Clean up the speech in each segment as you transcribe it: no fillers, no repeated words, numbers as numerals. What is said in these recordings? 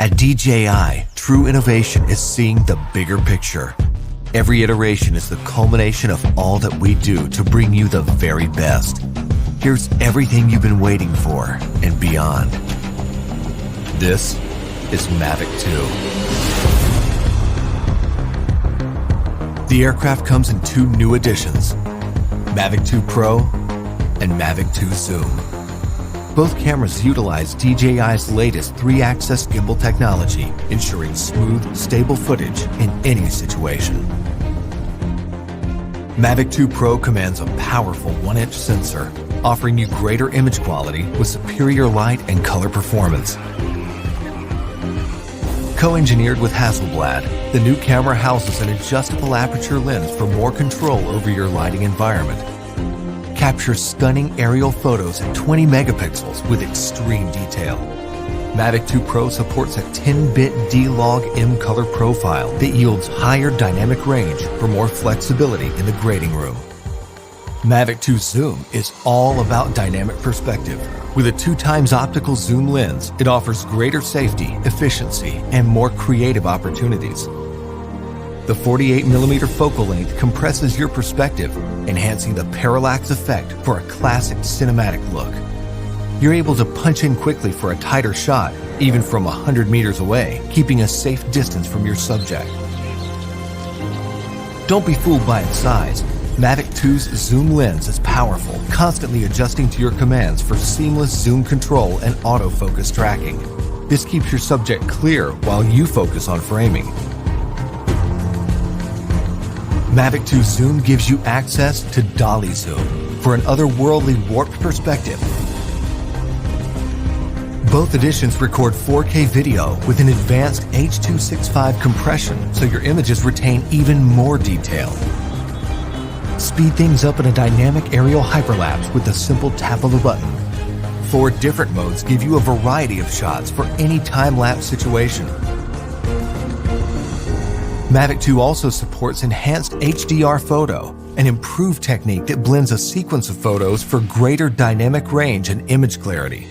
At DJI, true innovation is seeing the bigger picture. Every iteration is the culmination of all that we do to bring you the very best. Here's everything you've been waiting for and beyond. This is Mavic 2. The aircraft comes in two new editions, Mavic 2 Pro and Mavic 2 Zoom. Both cameras utilize DJI's latest 3-axis gimbal technology, ensuring smooth, stable footage in any situation. Mavic 2 Pro commands a powerful 1-inch sensor, offering you greater image quality with superior light and color performance. Co-engineered with Hasselblad, the new camera houses an adjustable aperture lens for more control over your lighting environment. Capture stunning aerial photos at 20 megapixels with extreme detail. Mavic 2 Pro supports a 10-bit D-Log M color profile that yields higher dynamic range for more flexibility in the grading room. Mavic 2 Zoom is all about dynamic perspective. With a 2x optical zoom lens, it offers greater safety, efficiency, and more creative opportunities. The 48mm focal length compresses your perspective, enhancing the parallax effect for a classic cinematic look. You're able to punch in quickly for a tighter shot, even from 100 meters away, keeping a safe distance from your subject. Don't be fooled by its size. Mavic 2's zoom lens is powerful, constantly adjusting to your commands for seamless zoom control and autofocus tracking. This keeps your subject clear while you focus on framing. Mavic 2 Zoom gives you access to dolly zoom for an otherworldly warped perspective. Both editions record 4K video with an advanced H.265 compression, so your images retain even more detail. Speed things up in a dynamic aerial hyperlapse with a simple tap of a button. 4 different modes give you a variety of shots for any time-lapse situation. Mavic 2 also supports enhanced HDR photo, an improved technique that blends a sequence of photos for greater dynamic range and image clarity.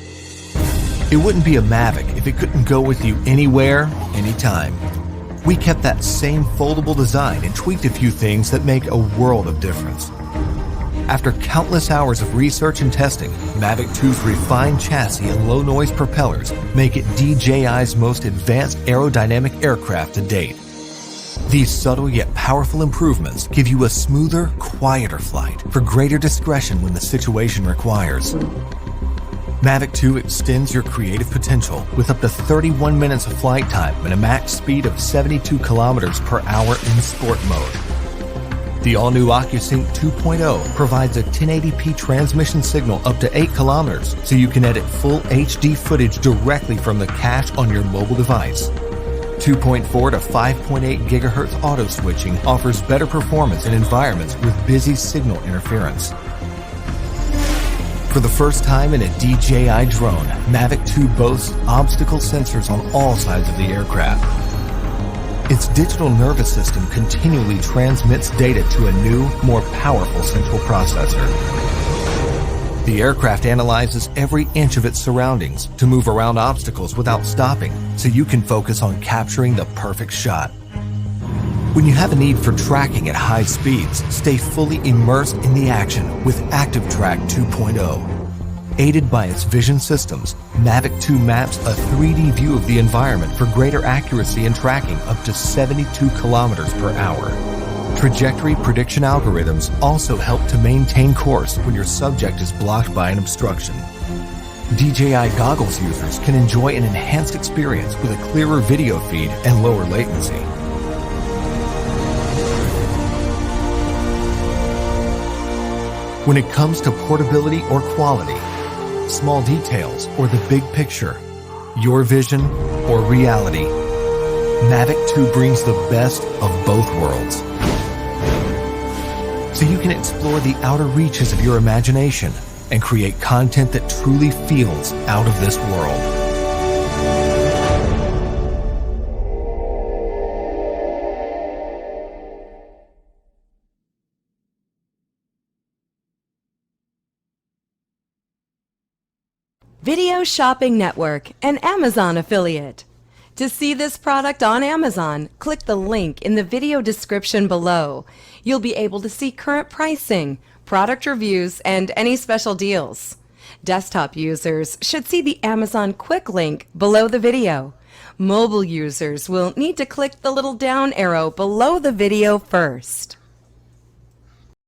It wouldn't be a Mavic if it couldn't go with you anywhere, anytime. We kept that same foldable design and tweaked a few things that make a world of difference. After countless hours of research and testing, Mavic 2's refined chassis and low-noise propellers make it DJI's most advanced aerodynamic aircraft to date. These subtle yet powerful improvements give you a smoother, quieter flight for greater discretion when the situation requires. Mavic 2 extends your creative potential with up to 31 minutes of flight time and a max speed of 72 kilometers per hour in sport mode. The all-new OcuSync 2.0 provides a 1080p transmission signal up to 8 kilometers, so you can edit full HD footage directly from the cache on your mobile device. 2.4 to 5.8 gigahertz auto switching offers better performance in environments with busy signal interference. For the first time in a DJI drone, Mavic 2 boasts obstacle sensors on all sides of the aircraft. Its digital nervous system continually transmits data to a new, more powerful central processor. The aircraft analyzes every inch of its surroundings to move around obstacles without stopping, so you can focus on capturing the perfect shot. When you have a need for tracking at high speeds, stay fully immersed in the action with ActiveTrack 2.0. Aided by its vision systems, Mavic 2 maps a 3D view of the environment for greater accuracy in tracking up to 72 kilometers per hour. Trajectory prediction algorithms also help to maintain course when your subject is blocked by an obstruction. DJI goggles users can enjoy an enhanced experience with a clearer video feed and lower latency. When it comes to portability or quality, small details or the big picture, your vision or reality, Mavic 2 brings the best of both worlds. So you can explore the outer reaches of your imagination and create content that truly feels out of this world. Video Shopping Network, an Amazon affiliate. To see this product on Amazon, click the link in the video description below. You'll be able to see current pricing, product reviews, and any special deals. Desktop users should see the Amazon quick link below the video. Mobile users will need to click the little down arrow below the video first.